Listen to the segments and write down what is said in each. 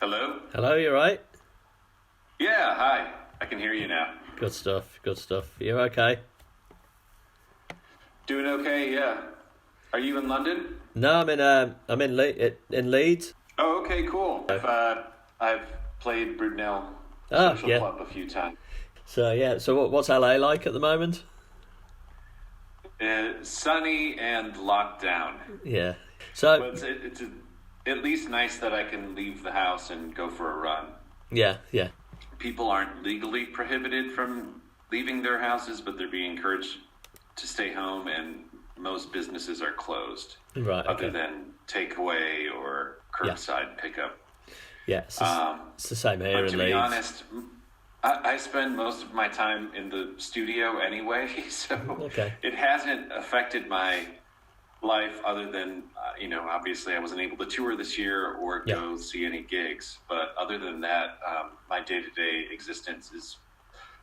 Hello? Hello, you right? Yeah, hi. I can hear you now. Good stuff, good stuff. You okay? Doing okay, yeah. Are you in London? No, I'm in Leeds. Oh, okay, cool. I've played Brunel Ah, Social yeah. Club a few times. So what's LA like at the moment? Sunny and locked down. Yeah. So But it's at least nice that I can leave the house and go for a run. yeah. People aren't legally prohibited from leaving their houses, but they're being encouraged to stay home, and most businesses are closed. Right. Other Okay. than takeaway or curbside pickup. Yeah. It's the same here But in to Leeds. be honest, I spend most of my time in the studio anyway, so Okay. it hasn't affected my life other than, obviously I wasn't able to tour this year or go see any gigs. But other than that, my day-to-day existence is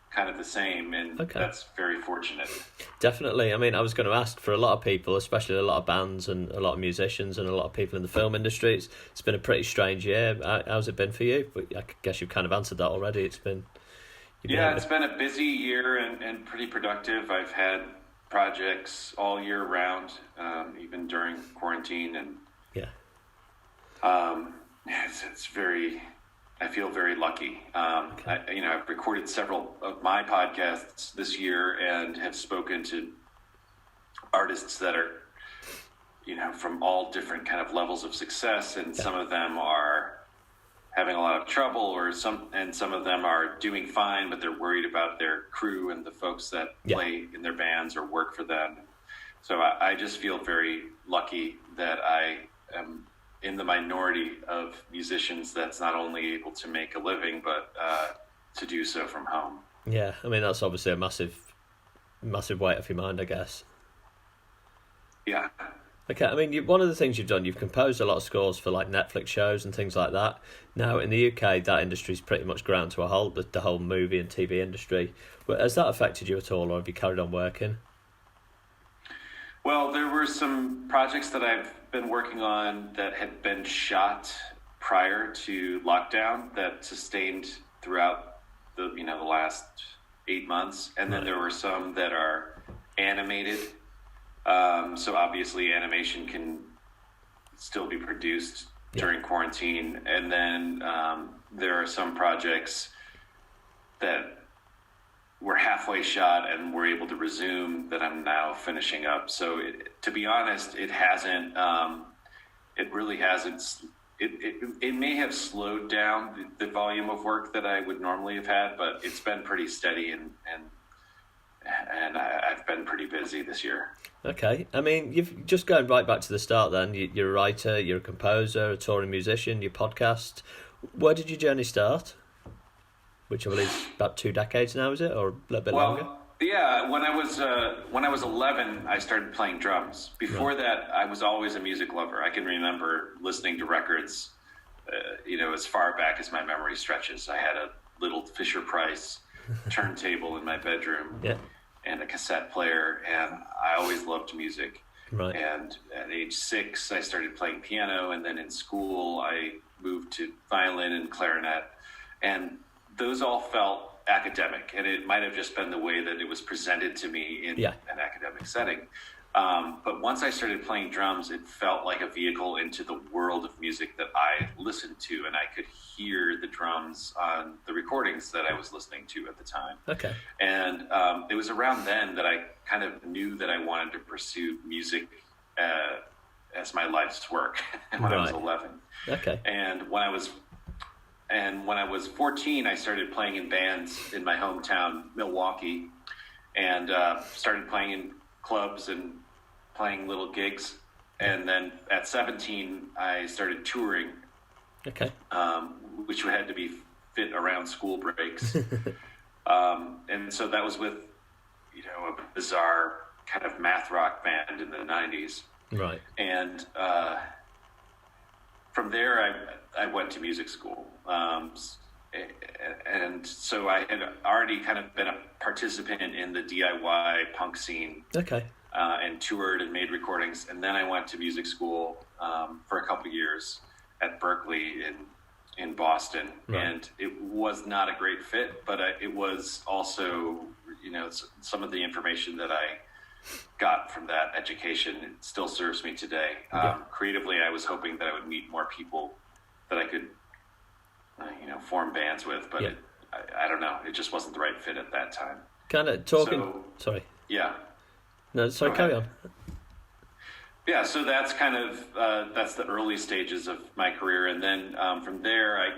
kind of the same, and that's very fortunate. Definitely. I mean, I was going to ask, for a lot of people, especially a lot of bands and a lot of musicians and a lot of people in the film industry, it's been a pretty strange year. How's it been for you? But I guess you've kind of answered that already. It's been a busy year and pretty productive. I've had projects all year round, even during quarantine, and it's very. I feel very lucky. I've recorded several of my podcasts this year and have spoken to artists that are, from all different kind of levels of success, and some of them are having a lot of trouble, and some of them are doing fine, but they're worried about their crew and the folks that play in their bands or work for them. So I just feel very lucky that I am in the minority of musicians that's not only able to make a living, but to do so from home. Yeah, I mean, that's obviously a massive weight off your mind, I guess. Yeah. Okay, I mean, one of the things you've done, you've composed a lot of scores for like Netflix shows and things like that. Now, in the UK, that industry's pretty much ground to a halt, the whole movie and TV industry. But has that affected you at all, or have you carried on working? Well, there were some projects that I've been working on that had been shot prior to lockdown that sustained throughout the last 8 months, and then there were some that are animated. So obviously, animation can still be produced during quarantine, and then there are some projects that we're halfway shot and we're able to resume that I'm now finishing up. So to be honest, it hasn't, it really hasn't, it may have slowed down the volume of work that I would normally have had, but it's been pretty steady and I've been pretty busy this year. Okay. I mean, you've just going right back to the start then. You're a writer, you're a composer, a touring musician, your podcast. Where did your journey start? Which I believe is about 2 decades now, is it? Or a little bit longer? Yeah, when I was 11, I started playing drums. Before that, I was always a music lover. I can remember listening to records, as far back as my memory stretches. I had a little Fisher-Price turntable in my bedroom and a cassette player, and I always loved music. Right. And at age 6, I started playing piano, and then in school, I moved to violin and clarinet, and those all felt academic, and it might have just been the way that it was presented to me in an academic setting. But once I started playing drums, it felt like a vehicle into the world of music that I listened to, and I could hear the drums on the recordings that I was listening to at the time. Okay. And it was around then that I kind of knew that I wanted to pursue music as my life's work when I was 11. Okay. And when I was 14, I started playing in bands in my hometown, Milwaukee, and started playing in clubs and playing little gigs. And then at 17, I started touring, which had to be fit around school breaks. And so that was with, a bizarre kind of math rock band in the 90s. Right. And from there, I went to music school. And so I had already kind of been a participant in the DIY punk scene. Okay. And toured and made recordings. And then I went to music school for a couple years at Berkeley in in Boston, Right. and it was not a great fit, but it was also, some of the information that I got from that education, it still serves me today. Creatively, I was hoping that I would meet more people that I could, form bands with, but I don't know. It just wasn't the right fit at that time. Kind of talking. So, sorry. Yeah. No, sorry. Carry on. Yeah, so that's kind of that's the early stages of my career, and then from there,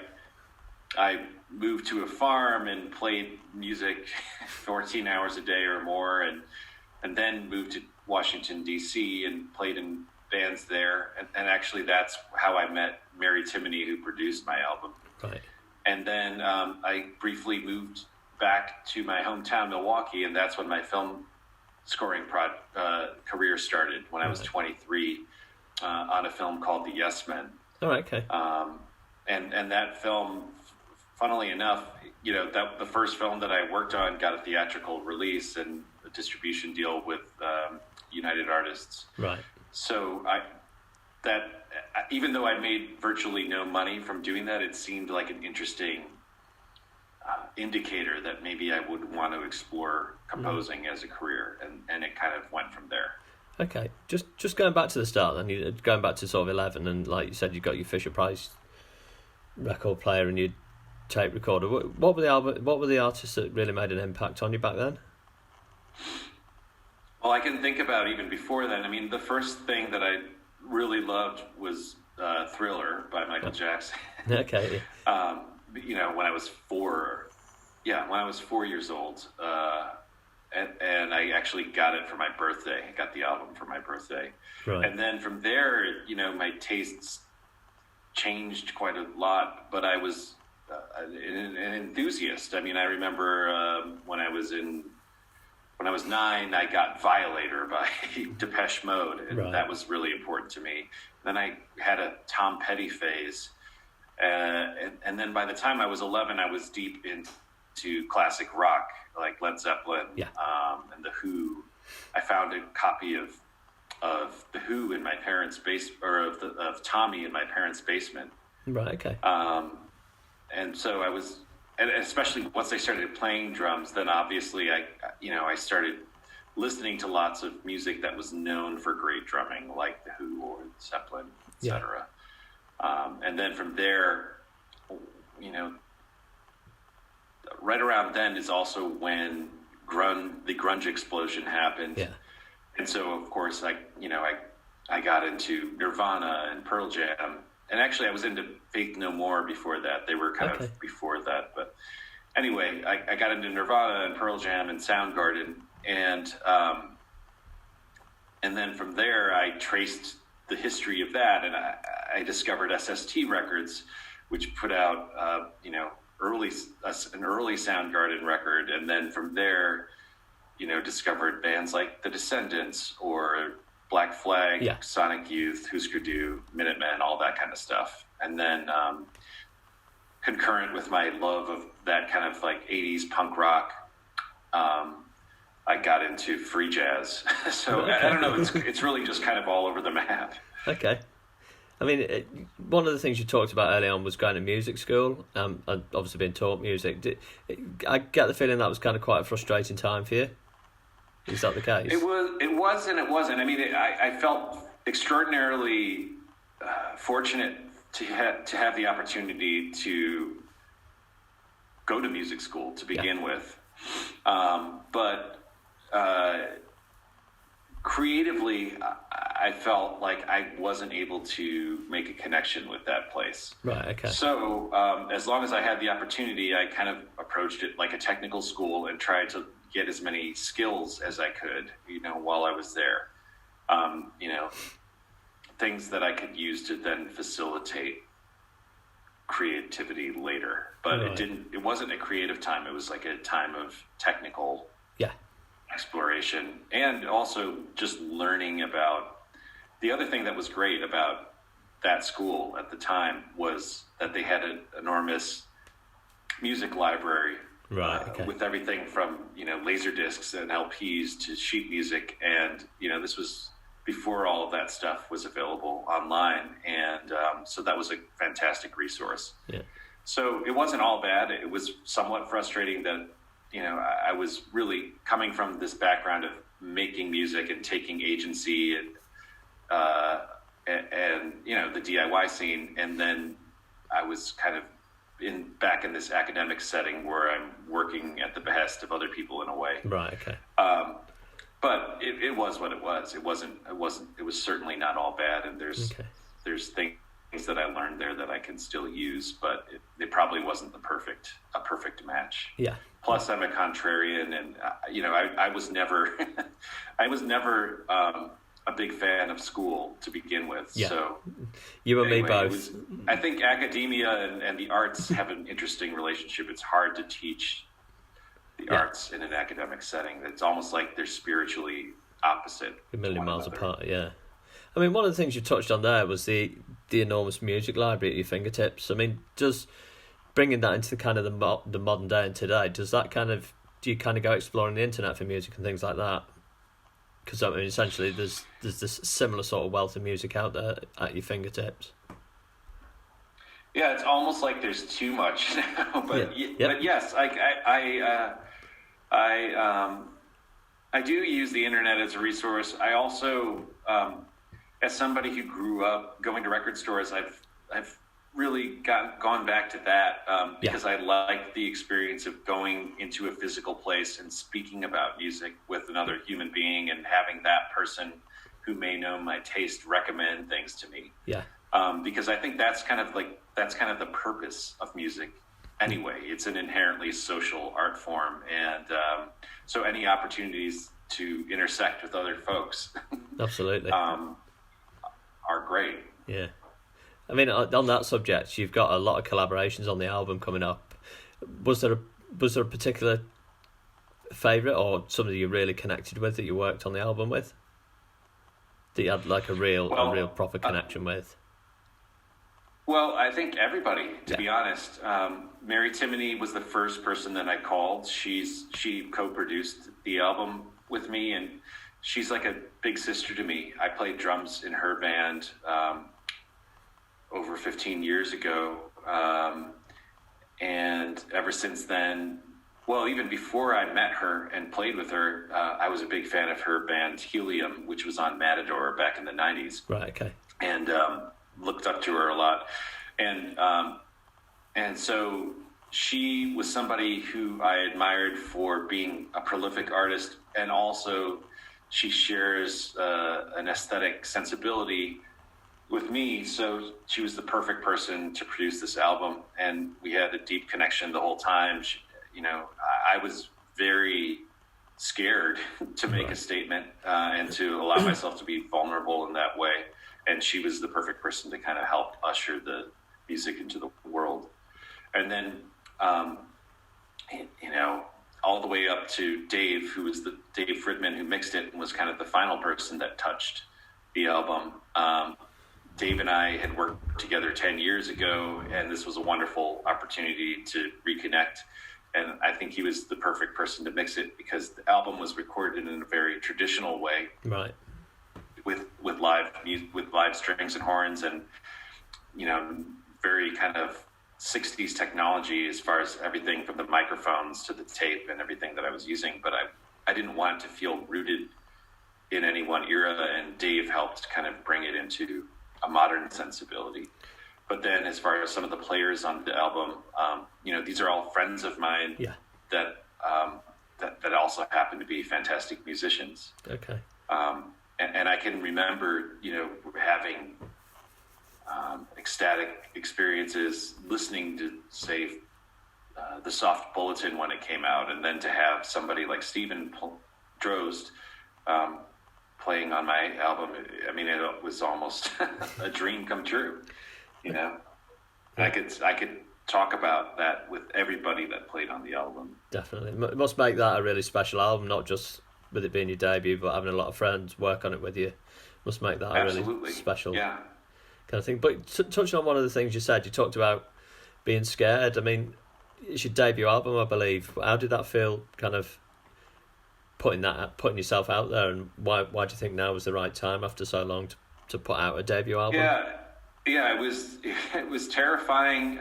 I moved to a farm and played music 14 hours a day or more, and then moved to Washington D.C. and played in bands there, and actually that's how I met Mary Timony, who produced my album. Right. And then I briefly moved back to my hometown, Milwaukee, and that's when my film scoring career started, when I was 23, on a film called The Yes Men. Oh, okay. And that film, funnily enough, that the first film that I worked on got a theatrical release and a distribution deal with United Artists. Right. So even though I made virtually no money from doing that, it seemed like an interesting indicator that maybe I would want to explore composing as a career, and it kind of went from there. Okay, just going back to the start then, you going back to sort of 11, and like you said, you got your Fisher Price record player and your tape recorder. What were the artists that really made an impact on you back then? Well, I can think about even before then. I mean, the first thing that I really loved was Thriller by Michael Jackson. Okay. When I was 4 years old, and I actually got it for my birthday. I got the album for my birthday. Right. And then from there, my tastes changed quite a lot, but I was an enthusiast. I mean, I remember when I was 9, I got Violator by Depeche Mode, and that was really important to me. Then I had a Tom Petty phase, and then by the time I was 11, I was deep into classic rock, like Led Zeppelin, and The Who. I found a copy of The Who in my parents' of Tommy in my parents' basement. Right. Okay. And so I was, and especially once I started playing drums, then obviously I started listening to lots of music that was known for great drumming, like The Who or Zeppelin, etc. And then from there, right around then is also when the Grunge Explosion happened. Yeah. And so, of course, I got into Nirvana and Pearl Jam. And actually, I was into Faith No More before that. They were kind of before that. But anyway, I got into Nirvana and Pearl Jam and Soundgarden. And then from there, I traced the history of that. And I discovered SST Records, which put out, an early Soundgarden record. And then from there, discovered bands like The Descendants or Black Flag, Sonic Youth, Husker Du, Minutemen, all that kind of stuff. And then concurrent with my love of that kind of like 80s punk rock, I got into free jazz. So I don't know, it's really just kind of all over the map. Okay. I mean, one of the things you talked about early on was going to music school, and obviously being taught music. I get the feeling that was kind of quite a frustrating time for you. Is that the case? It was and it wasn't. I mean, I felt extraordinarily fortunate to have the opportunity to go to music school to begin with. But creatively, I felt like I wasn't able to make a connection with that place. Right, okay. So as long as I had the opportunity, I kind of approached it like a technical school and tried to get as many skills as I could, while I was there. Things that I could use to then facilitate creativity later. But it wasn't a creative time. It was like a time of technical exploration, and also just learning about. The other thing that was great about that school at the time was that they had an enormous music library. With everything from laser discs and LPs to sheet music, and this was before all of that stuff was available online, and so that was a fantastic resource. Yeah. So it wasn't all bad. It was somewhat frustrating that, I was really coming from this background of making music and taking agency and the DIY scene, and then I was kind of back in this academic setting where I'm working at the behest of other people in a way. Right. Okay. But it was what it was. It was certainly not all bad, and there's things that I learned there that I can still use, but it probably wasn't a perfect match. Yeah. Plus, I'm a contrarian, and I was never a big fan of school to begin with. Yeah. So you and me both. I think academia and the arts have an interesting relationship. It's hard to teach the arts in an academic setting. It's almost like they're spiritually opposite. A million miles apart, yeah. I mean, one of the things you touched on there was the enormous music library at your fingertips. I mean, does bringing that into kind of the modern day and today, do you kind of go exploring the internet for music and things like that? Because I mean, essentially, there's this similar sort of wealth of music out there at your fingertips. Yeah, it's almost like there's too much now. But but yes, I do use the internet as a resource. I also, as somebody who grew up going to record stores, I've really gone back to that because I like the experience of going into a physical place and speaking about music with another human being and having that person who may know my taste recommend things to me. Yeah. Because I think that's kind of the purpose of music anyway. It's an inherently social art form, and so any opportunities to intersect with other folks absolutely are great. Yeah. I mean, on that subject, you've got a lot of collaborations on the album coming up. Was there a particular favourite or somebody you really connected with that you worked on the album with? That you had like a real proper connection with? Well, I think everybody, to be honest. Mary Timony was the first person that I called. She co-produced the album with me, and she's like a big sister to me. I played drums in her band over 15 years ago, and ever since then, well, even before I met her and played with her, I was a big fan of her band Helium, which was on Matador back in the 90s. Right, okay. And looked up to her a lot. And so she was somebody who I admired for being a prolific artist, and also she shares an aesthetic sensibility with me, so she was the perfect person to produce this album, and we had a deep connection the whole time. I was very scared to make a statement and to allow myself to be vulnerable in that way, and she was the perfect person to kind of help usher the music into the world. And then, all the way up to Dave, who was Dave Fridman, who mixed it and was kind of the final person that touched the album. Dave and I had worked together 10 years ago, and this was a wonderful opportunity to reconnect. And I think he was the perfect person to mix it because the album was recorded in a very traditional way, right? With live strings and horns, and very kind of 60s technology as far as everything from the microphones to the tape and everything that I was using. But I didn't want it to feel rooted in any one era, and Dave helped kind of bring it into a modern sensibility. But then as far as some of the players on the album, these are all friends of mine that also happen to be fantastic musicians. Okay. And I can remember, having ecstatic experiences listening to, say, the Soft Bulletin when it came out, and then to have somebody like Stephen Drozd playing on my album. I mean, it was almost a dream come true, I could talk about that with everybody that played on the album. Definitely. It must make that a really special album, not just with it being your debut, but having a lot of friends work on it with you. Must make that a really special kind of thing. But touching on one of the things you said, you talked about being scared. I mean, it's your debut album, I believe. How did that feel kind of putting yourself out there, and why do you think now was the right time after so long to put out a debut album? Yeah, it was terrifying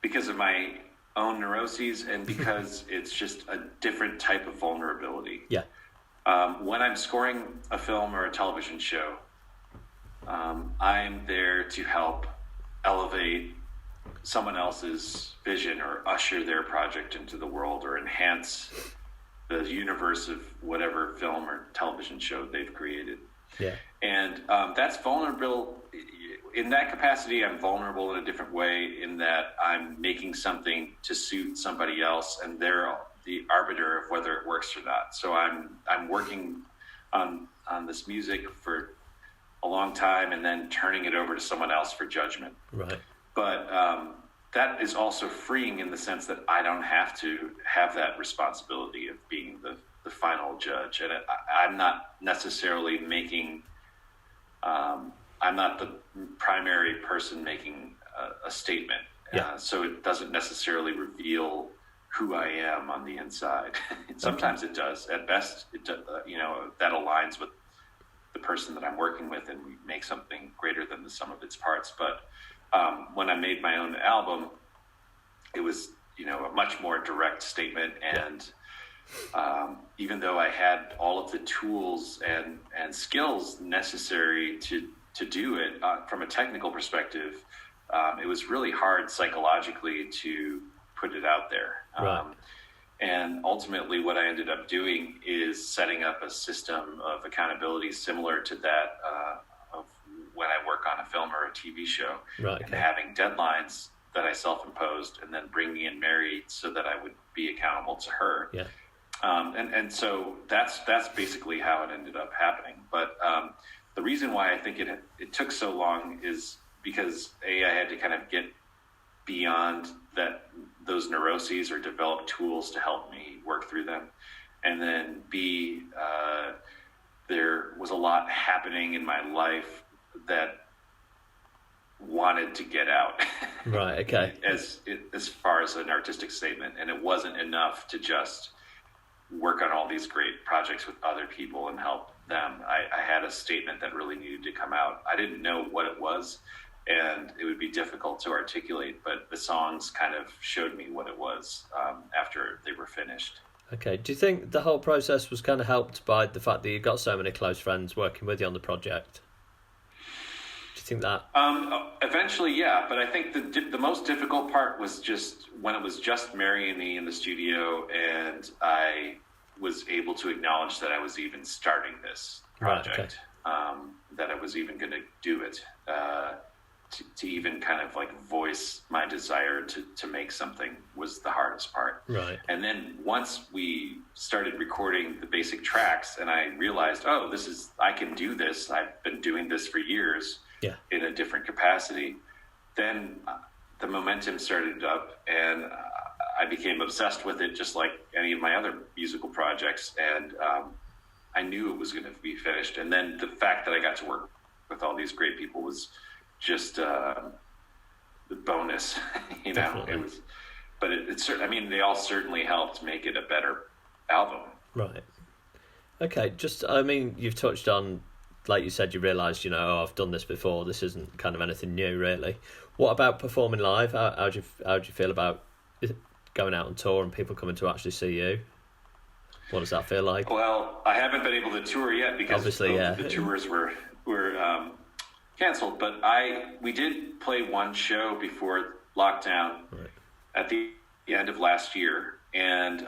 because of my own neuroses and because it's just a different type of vulnerability. Yeah. When I'm scoring a film or a television show, I'm there to help elevate someone else's vision or usher their project into the world or enhance the universe of whatever film or television show they've created. Yeah. And that's vulnerable. In that capacity, I'm vulnerable in a different way in that I'm making something to suit somebody else, and they're the arbiter of whether it works or not. So I'm working on this music for a long time and then turning it over to someone else for judgment. Right. But that is also freeing in the sense that I don't have to have that responsibility of being the final judge. And I'm not necessarily making, I'm not the primary person making a statement. Yeah. So it doesn't necessarily reveal who I am on the inside. Sometimes it does. At best, that aligns with the person that I'm working with, and we make something greater than the sum of its parts. But when I made my own album, it was, a much more direct statement. And even though I had all of the tools and skills necessary to do it from a technical perspective, it was really hard psychologically to put it out there. Right. And ultimately what I ended up doing is setting up a system of accountability similar to that of when I work on a film or a TV show. Right. And having deadlines that I self-imposed, and then bringing in Mary so that I would be accountable to her. Yeah. And so that's basically how it ended up happening. But the reason why I think it took so long is because I had to kind of get beyond those neuroses or develop tools to help me work through them. And then B, there was a lot happening in my life that wanted to get out. Right. Okay. as far as an artistic statement. And it wasn't enough to just work on all these great projects with other people and help them. I had a statement that really needed to come out. I didn't know what it was, and it would be difficult to articulate, but the songs kind of showed me what it was after they were finished. Okay. Do you think the whole process was kind of helped by the fact that you got so many close friends working with you on the project? Do you think that? Eventually, yeah, but I think the most difficult part was just when it was just Mary and me in the studio, and I was able to acknowledge that I was even starting this project, right, okay. That I was even going to do it, to even kind of like voice my desire to make something was the hardest part. Right. And then once we started recording the basic tracks and I realized, I can do this. I've been doing this for years. Yeah. In a different capacity, then the momentum started up, and I became obsessed with it, just like any of my other musical projects. And I knew it was going to be finished. And then the fact that I got to work with all these great people was just the bonus. Definitely. It was. But it certainly. I mean, they all certainly helped make it a better album. Right. Okay. You've touched on. Like you said, you realised, I've done this before. This isn't kind of anything new, really. What about performing live? How do you feel about going out on tour and people coming to actually see you? What does that feel like? Well, I haven't been able to tour yet because obviously, the tours were canceled. But we did play one show before lockdown, right, at the end of last year, and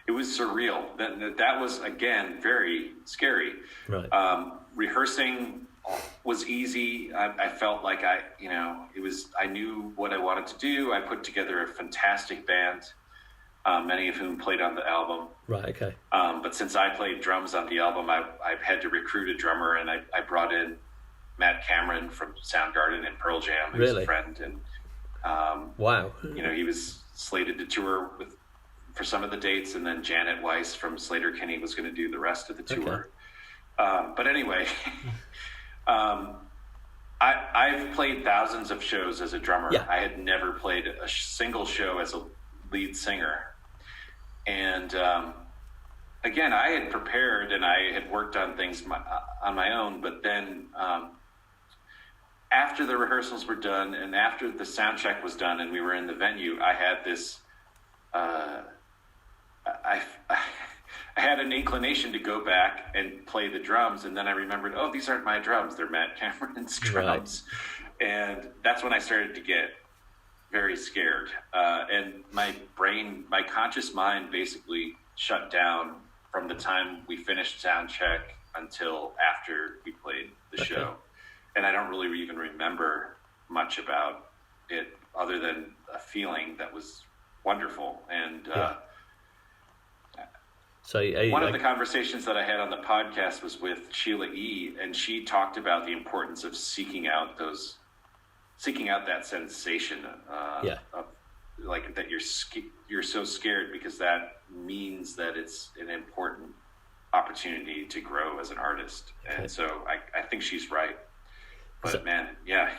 it was surreal. That was, again, very scary. Right. Rehearsing was easy. I felt like I knew what I wanted to do. I put together a fantastic band, many of whom played on the album. Right, okay. But since I played drums on the album, I had to recruit a drummer, and I brought in Matt Cameron from Soundgarden and Pearl Jam, who's a friend. And wow. He was slated to tour for some of the dates, and then Janet Weiss from Slater-Kinney was going to do the rest of the tour. Okay. But anyway, I've played thousands of shows as a drummer. Yeah. I had never played a single show as a lead singer. And the fact that I got to work with all these great people was just, I knew it was going to be finished. And then the fact that I got to work with all these great people was just the bonus. And And again, I had prepared and I had worked on things on my own, but then after the rehearsals were done and after the sound check was done and we were in the venue, I had this, I had an inclination to go back and play the drums, and then I remembered, oh, these aren't my drums, they're Matt Cameron's drums. Right. And that's when I started to get very scared. And my conscious mind basically shut down from the time we finished sound check until after we played the show. And I don't really even remember much about it other than a feeling that was wonderful. And one of the conversations that I had on the podcast was with Sheila E., and she talked about the importance of seeking out that sensation of like that you're so scared, because that means that it's an important opportunity to grow as an artist. Okay. And so I think she's right. But man, yeah,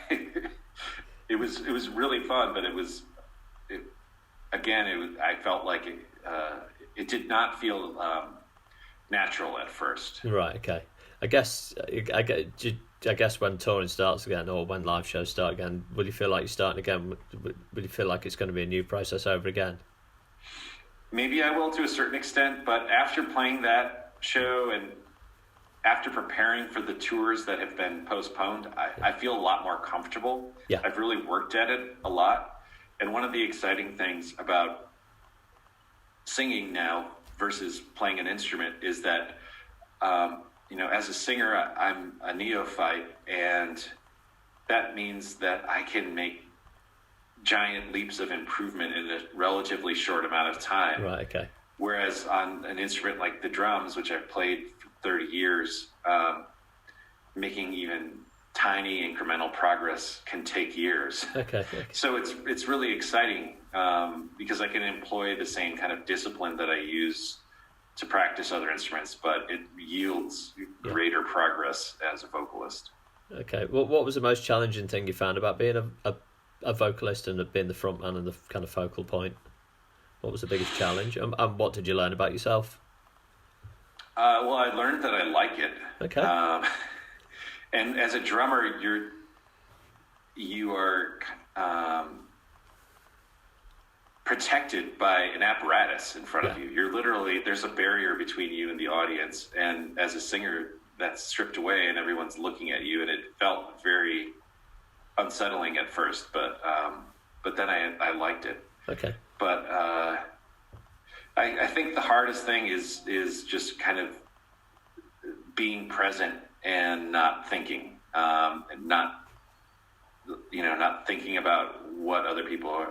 it was really fun, but I felt like it did not feel natural at first. Right. Okay. I guess when touring starts again, or when live shows start again, will you feel like you're starting again? Will you feel like it's going to be a new process over again? Maybe I will to a certain extent, but after playing that show and after preparing for the tours that have been postponed, I feel a lot more comfortable. Yeah. I've really worked at it a lot. And one of the exciting things about singing now versus playing an instrument is that, as a singer, I'm a neophyte, and that means that I can make giant leaps of improvement in a relatively short amount of time. Right, okay. Whereas on an instrument like the drums, which I've played for 30 years, making even tiny incremental progress can take years. Okay. So it's really exciting because I can employ the same kind of discipline that I use to practice other instruments, but it yields greater progress as a vocalist. Okay. Well, what was the most challenging thing you found about being a vocalist and being the front man and the kind of focal point? What was the biggest challenge, and what did you learn about yourself? Well, I learned that I like it. Okay. And as a drummer, you are protected by an apparatus in front of you. You're literally, there's a barrier between you and the audience. And as a singer, that's stripped away and everyone's looking at you. And it felt very unsettling at first, but then I liked it. Okay. But I think the hardest thing is just kind of being present and not thinking, and not thinking about what other people are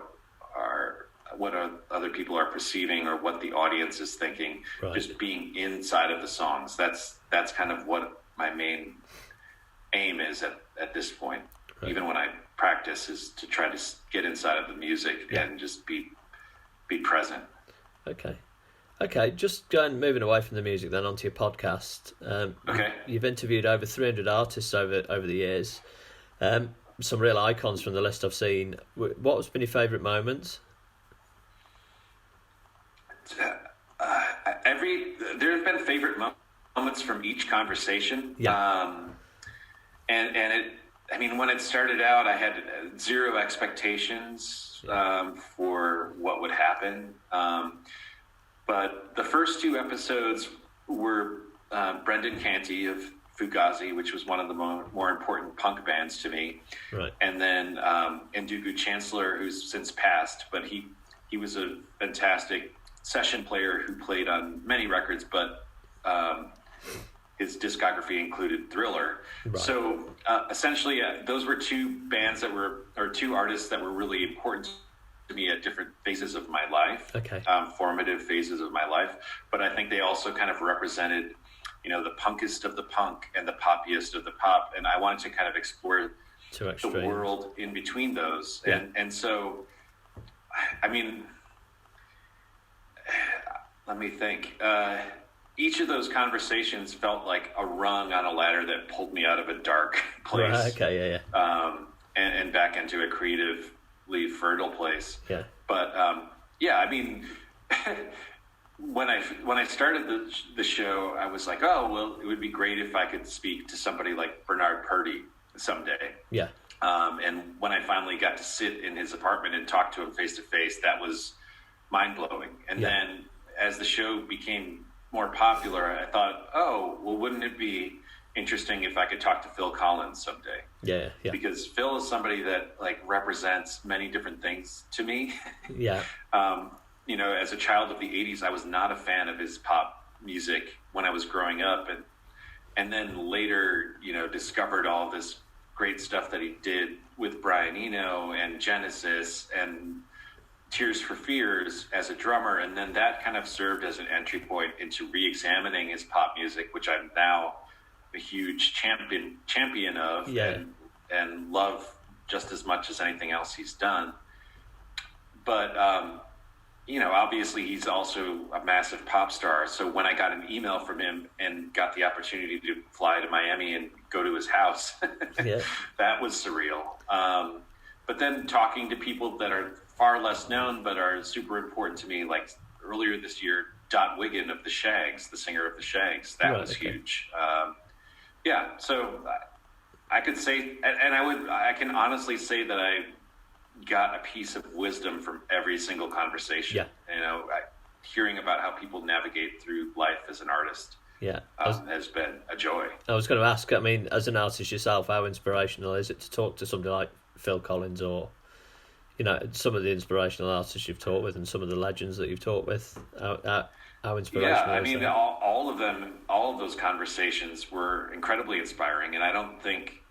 perceiving or what the audience is thinking. Right. Just being inside of the songs. That's kind of what my main aim is at this point. Right. Even when I practice, is to try to get inside of the music and just be present. Okay, just moving away from the music then onto your podcast. Okay. You've interviewed over 300 artists over the years. Some real icons from the list I've seen. What's been your favourite moments? There have been favourite moments from each conversation. Yeah. And it, I mean, when it started out, I had zero expectations for what would happen. But the first two episodes were Brendan Canty of Fugazi, which was one of the more important punk bands to me. Right. And then Ndugu Chancellor, who's since passed, but he was a fantastic session player who played on many records, but his discography included Thriller. Right. So essentially, those were two artists that were really important to me at different phases of my life. Okay. Formative phases of my life. But I think they also kind of represented, the punkest of the punk and the poppiest of the pop. And I wanted to kind of explore the world in between those. Yeah. And so, I mean, let me think. Each of those conversations felt like a rung on a ladder that pulled me out of a dark place. Right, okay, yeah. And back into a creatively fertile place. Yeah. But, I mean, when I started the show, I was like, oh well, it would be great if I could speak to somebody like Bernard Purdie someday. Yeah. And when I finally got to sit in his apartment and talk to him face to face, that was mind blowing. And then as the show became more popular, I thought, oh, well, wouldn't it be interesting if I could talk to Phil Collins someday? Yeah. Because Phil is somebody that like represents many different things to me. Yeah. You know, as a child of the 80s, I was not a fan of his pop music when I was growing up. And then later, you know, discovered all this great stuff that he did with Brian Eno and Genesis and Tears for Fears as a drummer. And then that kind of served as an entry point into re-examining his pop music, which I'm now a huge champion of and love just as much as anything else he's done. But, you know, obviously he's also a massive pop star. So when I got an email from him and got the opportunity to fly to Miami and go to his house, that was surreal. But then talking to people that are far less known but are super important to me, like earlier this year, Dot Wiggin of the Shags, the singer of the Shags, that was huge. So I could say, and I can honestly say that I got a piece of wisdom from every single conversation. You know, hearing about how people navigate through life as an artist has been a joy. I was going to ask, I mean, as an artist yourself, how inspirational is it to talk to somebody like Phil Collins or, you know, some of the inspirational artists you've talked with and some of the legends that you've talked with? How inspirational I mean, all of those conversations were incredibly inspiring, and I don't think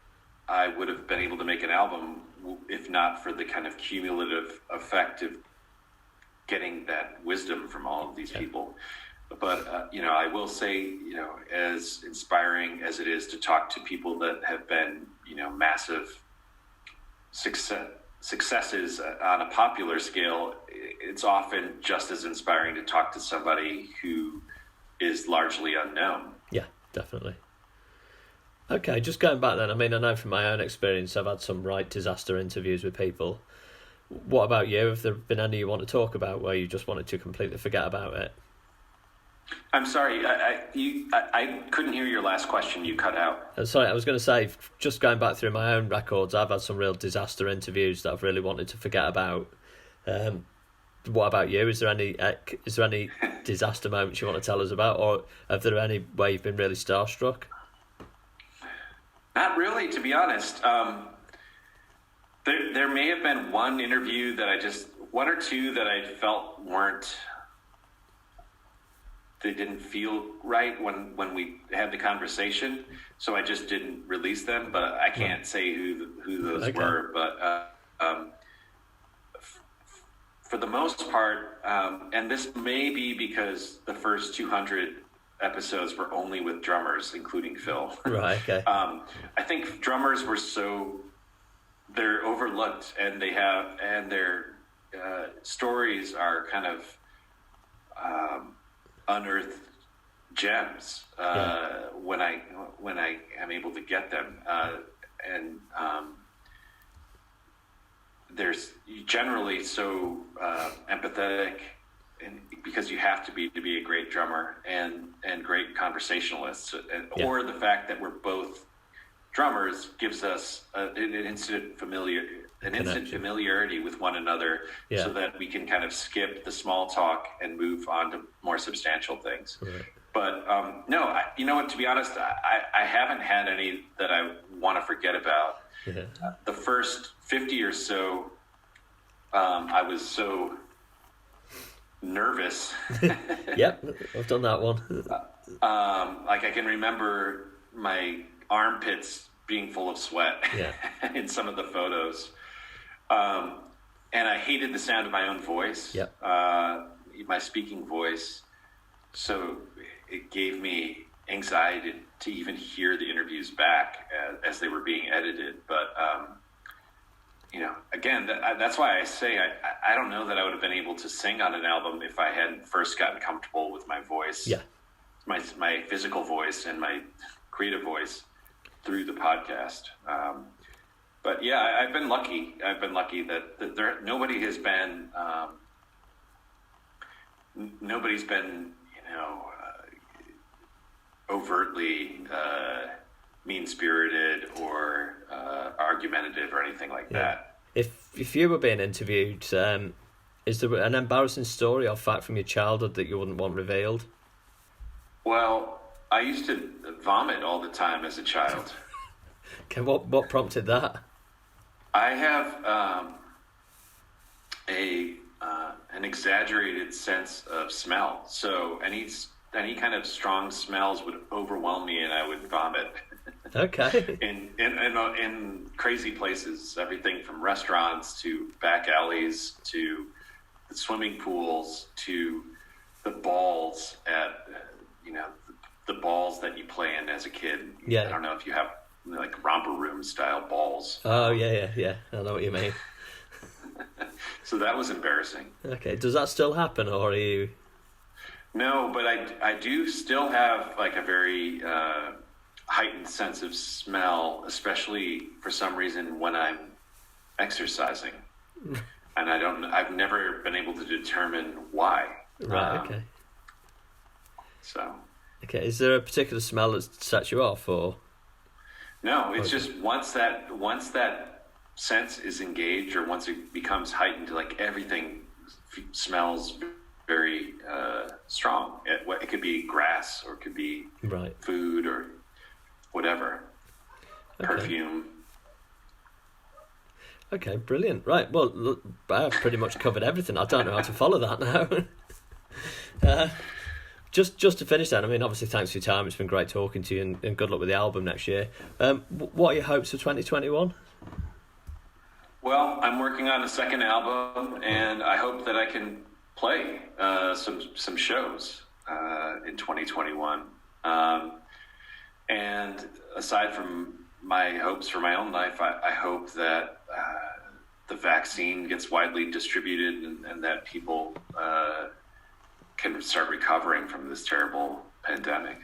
I would have been able to make an album if not for the kind of cumulative effect of getting that wisdom from all of these people. But, you know, I will say, you know, as inspiring as it is to talk to people that have been, you know, massive successes on a popular scale, it's often just as inspiring to talk to somebody who is largely unknown. Yeah, definitely. Okay, just going back then, I mean, I know from my own experience, I've had some right disaster interviews with people. What about you? Have there been any you want to talk about where you just wanted to completely forget about it? I'm sorry, I couldn't hear your last question. You cut out. Sorry, I was going to say, just going back through my own records, I've had some real disaster interviews that I've really wanted to forget about. What about you? Is there any disaster moments you want to tell us about, or have there any where you've been really starstruck? Not really, to be honest. There may have been one interview that one or two that I felt they didn't feel right when we had the conversation, so I just didn't release them. But I can't say who those were. But for the most part, and this may be because the first 200 episodes were only with drummers, including Phil. Right. Okay. I think drummers were they're overlooked, and their stories are kind of unearthed gems when I am able to get them, and there's generally so empathetic. And because you have to be a great drummer and great conversationalists, or the fact that we're both drummers gives us an instant familiarity with one another, so that we can kind of skip the small talk and move on to more substantial things. Right. But no, you know what? To be honest, I haven't had any that I want to forget about. Yeah. The first 50 or so, I was so nervous. Yep, I've done that one. Like I can remember my armpits being full of sweat in some of the photos. And I hated the sound of my own voice, my speaking voice. So it gave me anxiety to even hear the interviews back as they were being edited. But, you know, again, that's why I say I don't know that I would have been able to sing on an album if I hadn't first gotten comfortable with my voice, my physical voice and my creative voice through the podcast. But yeah, I've been lucky. I've been lucky that nobody has been nobody's been, overtly mean-spirited or argumentative or anything like that. If you were being interviewed, is there an embarrassing story or fact from your childhood that you wouldn't want revealed? Well, I used to vomit all the time as a child. Okay, what prompted that? I have an exaggerated sense of smell, so any kind of strong smells would overwhelm me, and I would vomit. Okay. in crazy places, everything from restaurants to back alleys to the swimming pools to the balls at the balls that you play in as a kid. Yeah. I don't know if you have like romper room style balls. Oh yeah. I know what you mean. So that was embarrassing. Okay, does that still happen, or are you? No, but I do still have like a very heightened sense of smell, especially for some reason when I'm exercising, and I've never been able to determine why. Right. Okay. So. Okay, is there a particular smell that sets you off, or? No, it's just once that sense is engaged, or once it becomes heightened, like everything smells very strong. It could be grass, or it could be food, or whatever. Okay. Perfume. Okay, brilliant. Right, well, look, I've pretty much covered everything. I don't know how to follow that now. Just to finish then, I mean, obviously, thanks for your time. It's been great talking to you, and good luck with the album next year. What are your hopes for 2021? Well, I'm working on a second album, and I hope that I can play some shows in 2021. And aside from my hopes for my own life, I hope that the vaccine gets widely distributed, and that people can start recovering from this terrible pandemic.